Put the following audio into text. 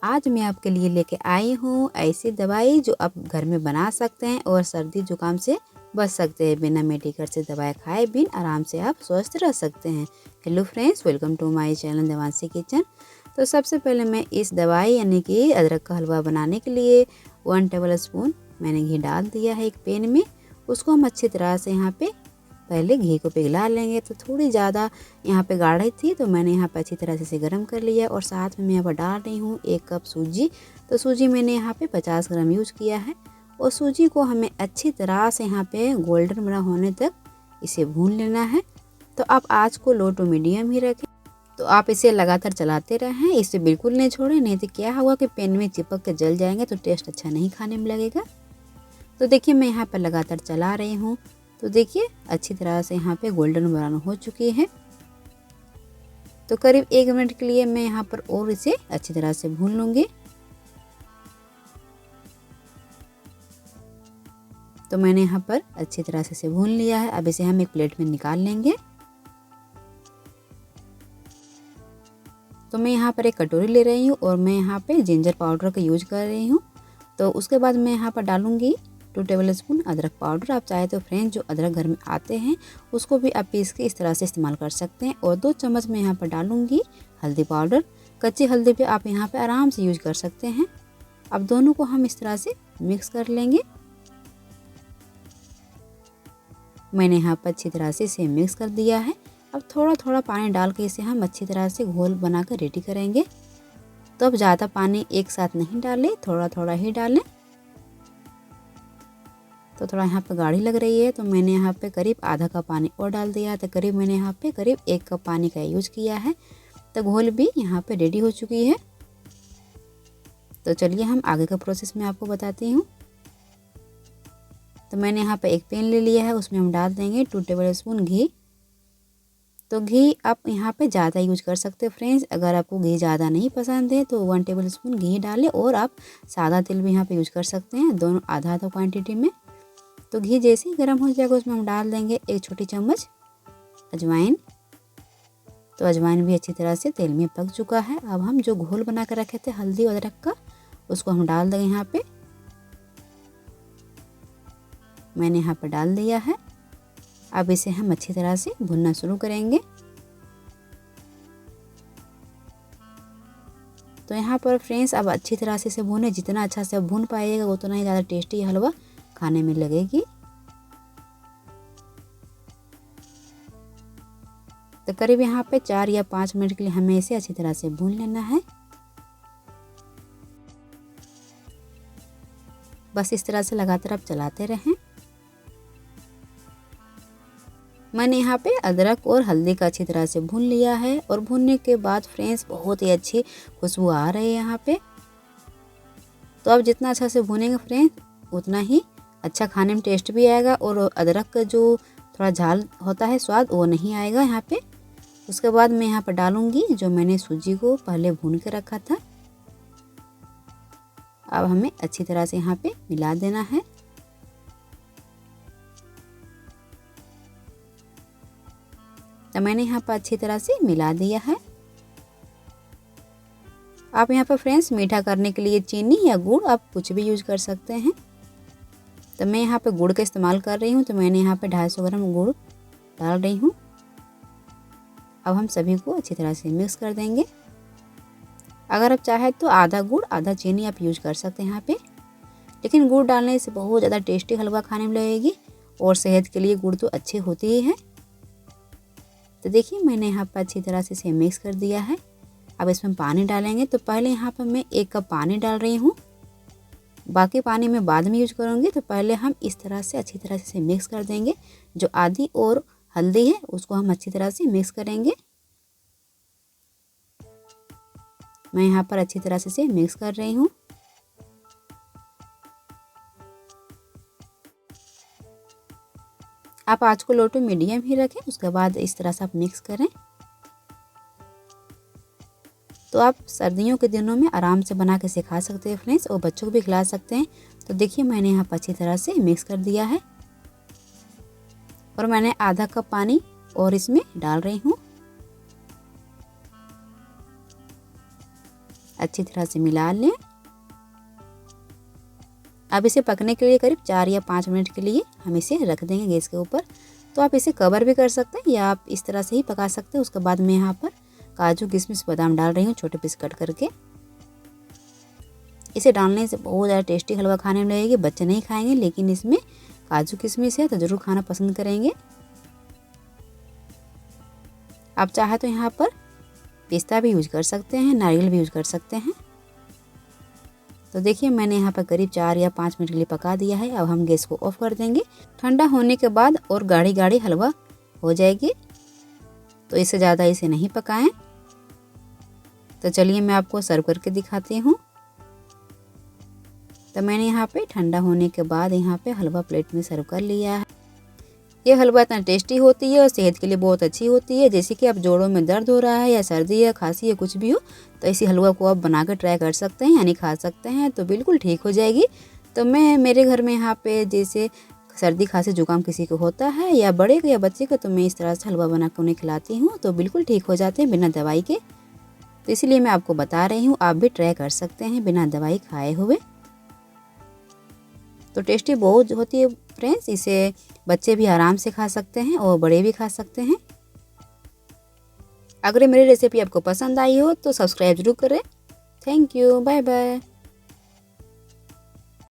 आज मैं आपके लिए लेके आई हूँ ऐसी दवाई जो आप घर में बना सकते हैं और सर्दी जुकाम से बच सकते हैं। बिना मेडिकल से दवाई खाए बिन आराम से आप स्वस्थ रह सकते हैं। Hello friends, welcome to my channel Devanshi kitchen. तो सबसे पहले मैं इस दवाई यानी कि अदरक का हलवा बनाने के लिए 1 टेबल स्पून मैंने घी डाल दिया है एक पैन में। उसको हम अच्छी तरह से यहाँ पे पहले घी को पिघला लेंगे। तो थोड़ी ज़्यादा यहाँ पे गाढ़ी थी तो मैंने यहाँ पे अच्छी तरह से इसे गर्म कर लिया और साथ में मैं यहाँ पर डाल रही हूँ 1 कप सूजी। तो सूजी मैंने यहाँ पे 50 ग्राम यूज किया है और सूजी को हमें अच्छी तरह से यहाँ पे गोल्डन ब्राउन होने तक इसे भून लेना है। तो आप आँच को लो टू मीडियम ही रखें। तो आप इसे लगातार चलाते रहें, इसे बिल्कुल नहीं छोड़ें, नहीं तो क्या होगा कि पैन में चिपक के जल जाएंगे तो टेस्ट अच्छा नहीं खाने में लगेगा। तो देखिए मैं यहाँ पर लगातार चला रही हूँ। तो देखिए अच्छी तरह से यहाँ पे गोल्डन ब्राउन हो चुकी है। तो करीब 1 मिनट के लिए मैं यहाँ पर और इसे अच्छी तरह से भून लूँगी। तो मैंने यहाँ पर अच्छी तरह से इसे भून लिया है। अब इसे हम एक प्लेट में निकाल लेंगे। तो मैं यहाँ पर एक कटोरी ले रही हूँ और मैं यहाँ पे जिंजर पाउडर का यूज कर रही हूँ। तो उसके बाद मैं यहाँ पर डालूँगी 2 टेबल स्पून अदरक पाउडर। आप चाहे तो फ्रेंड्स जो अदरक घर में आते हैं उसको भी आप पीस के इस तरह से इस्तेमाल कर सकते हैं। और 2 चम्मच मैं यहाँ पर डालूँगी हल्दी पाउडर। कच्ची हल्दी भी आप यहाँ पे आराम से यूज कर सकते हैं। अब दोनों को हम इस तरह से मिक्स कर लेंगे। मैंने यहाँ पर अच्छी तरह से इसे मिक्स कर दिया है। अब थोड़ा थोड़ा पानी डाल के इसे हम अच्छी तरह से घोल बनाकर रेडी करेंगे। तो अब ज़्यादा पानी एक साथ नहीं डालें, थोड़ा थोड़ा ही डालें। तो थोड़ा यहाँ पे गाढ़ी लग रही है तो मैंने यहाँ पे करीब आधा कप पानी और डाल दिया। तो करीब मैंने यहाँ पे करीब 1 कप पानी का यूज किया है। तो घोल भी यहाँ पे रेडी हो चुकी है। तो चलिए हम आगे का प्रोसेस मैं आपको बताती हूँ। तो मैंने यहाँ पे एक पैन ले लिया है, उसमें हम डाल देंगे 2 टेबल स्पून घी। तो घी आप यहाँ पे ज़्यादा यूज कर सकते हैं फ्रेंड्स। अगर आपको घी ज़्यादा नहीं पसंद है तो 1 टेबल स्पून घी डालें और आप सादा तेल भी यहाँ पे यूज कर सकते हैं, दोनों आधा आधा क्वान्टिटी में। तो घी जैसे ही गर्म हो जाएगा उसमें हम डाल देंगे 1 छोटी चम्मच अजवाइन। तो अजवाइन भी अच्छी तरह से तेल में पक चुका है। अब हम जो घोल बना कर रखे थे हल्दी और अदरक का उसको हम डाल देंगे यहाँ पे। मैंने यहाँ पर डाल दिया है। अब इसे हम अच्छी तरह से भुनना शुरू करेंगे। तो यहाँ पर फ्रेंड्स अब अच्छी तरह से इसे भूनें। जितना अच्छा से भून पाइएगा उतना ही ज़्यादा टेस्टी हलवा खाने में लगेगी। तो करीब यहाँ पे 4 या 5 मिनट के लिए हमें इसे अच्छी तरह से भून लेना है। बस इस तरह से लगातार आप चलाते रहें। मैंने यहाँ पे अदरक और हल्दी का अच्छी तरह से भून लिया है और भूनने के बाद फ्रेंड्स बहुत ही अच्छी खुशबू आ रही है यहाँ पे। तो अब जितना अच्छा से भूनेंगे फ्रेंड्स उतना ही अच्छा खाने में टेस्ट भी आएगा और अदरक का जो थोड़ा झाल होता है स्वाद वो नहीं आएगा यहाँ पे। उसके बाद मैं यहाँ पर डालूंगी जो मैंने सूजी को पहले भून के रखा था। अब हमें अच्छी तरह से यहाँ पे मिला देना है। तो मैंने यहाँ पर अच्छी तरह से मिला दिया है। आप यहाँ पर फ्रेंड्स मीठा करने के लिए चीनी या गुड़ आप कुछ भी यूज कर सकते हैं। तो मैं यहाँ पे गुड़ का इस्तेमाल कर रही हूँ। तो मैंने यहाँ पे 250 ग्राम गुड़ डाल रही हूँ। अब हम सभी को अच्छी तरह से मिक्स कर देंगे। अगर आप चाहे तो आधा गुड़ आधा चीनी आप यूज कर सकते हैं यहाँ पे, लेकिन गुड़ डालने से बहुत ज़्यादा टेस्टी हलवा खाने में लगेगी और सेहत के लिए गुड़ तो अच्छी होती ही है। तो देखिए मैंने यहाँ पर अच्छी तरह से इसे मिक्स कर दिया है। अब इसमें पानी डालेंगे। तो पहले यहाँ पर मैं 1 कप पानी डाल रही हूँ, बाकी पानी मैं बाद में यूज करूँगी। तो पहले हम इस तरह से अच्छी तरह से इसे मिक्स कर देंगे। जो आधी और हल्दी है उसको हम अच्छी तरह से मिक्स करेंगे। मैं यहाँ पर अच्छी तरह से इसे मिक्स कर रही हूँ। आप आँच को लो टू मीडियम ही रखें। उसके बाद इस तरह से आप मिक्स करें। तो आप सर्दियों के दिनों में आराम से बना के सिखा सकते हैं फ्रेंड्स और बच्चों को भी खिला सकते हैं। तो देखिए मैंने यहाँ पर अच्छी तरह से मिक्स कर दिया है और मैंने आधा कप पानी और इसमें डाल रही हूँ। अच्छी तरह से मिला लें। अब इसे पकने के लिए करीब 4 या 5 मिनट के लिए हम इसे रख देंगे गैस के ऊपर। तो आप इसे कवर भी कर सकते हैं या आप इस तरह से ही पका सकते हैं। उसके बाद मैं यहाँ पर काजू किशमिश बादाम डाल रही हूँ छोटे पीस कट करके। इसे डालने से बहुत ज़्यादा टेस्टी हलवा खाने में लगेगी। बच्चे नहीं खाएंगे, लेकिन इसमें काजू किशमिश है तो ज़रूर खाना पसंद करेंगे। आप चाहे तो यहाँ पर पिस्ता भी यूज कर सकते हैं, नारियल भी यूज कर सकते हैं। तो देखिए मैंने यहाँ पर करीब 4 या 5 मिनट के लिए पका दिया है। अब हम गैस को ऑफ कर देंगे। ठंडा होने के बाद और गाढ़ी गाढ़ी हलवा हो जाएगी, तो इससे ज़्यादा इसे नहीं पकाएं। तो चलिए मैं आपको सर्व करके दिखाती हूँ। तो मैंने यहाँ पे ठंडा होने के बाद यहाँ पे हलवा प्लेट में सर्व कर लिया है। ये हलवा इतना टेस्टी होती है और सेहत के लिए बहुत अच्छी होती है। जैसे कि आप जोड़ों में दर्द हो रहा है या सर्दी या खांसी या कुछ भी हो, तो इसी हलवा को आप बना कर ट्राई कर सकते हैं, यानी खा सकते हैं, तो बिल्कुल ठीक हो जाएगी। तो मैं मेरे घर में यहाँ पे जैसे सर्दी खांसी जुकाम किसी को होता है या बड़े को या बच्चे को, तो मैं इस तरह से हलवा बना कर उन्हें खिलाती हूँ, तो बिल्कुल ठीक हो जाते हैं बिना दवाई के। तो इसीलिए मैं आपको बता रही हूँ, आप भी ट्राई कर सकते हैं बिना दवाई खाए हुए। तो टेस्टी बहुत होती है फ्रेंड्स। इसे बच्चे भी आराम से खा सकते हैं और बड़े भी खा सकते हैं। अगर मेरी रेसिपी आपको पसंद आई हो तो सब्सक्राइब जरूर करें। Thank you, bye bye.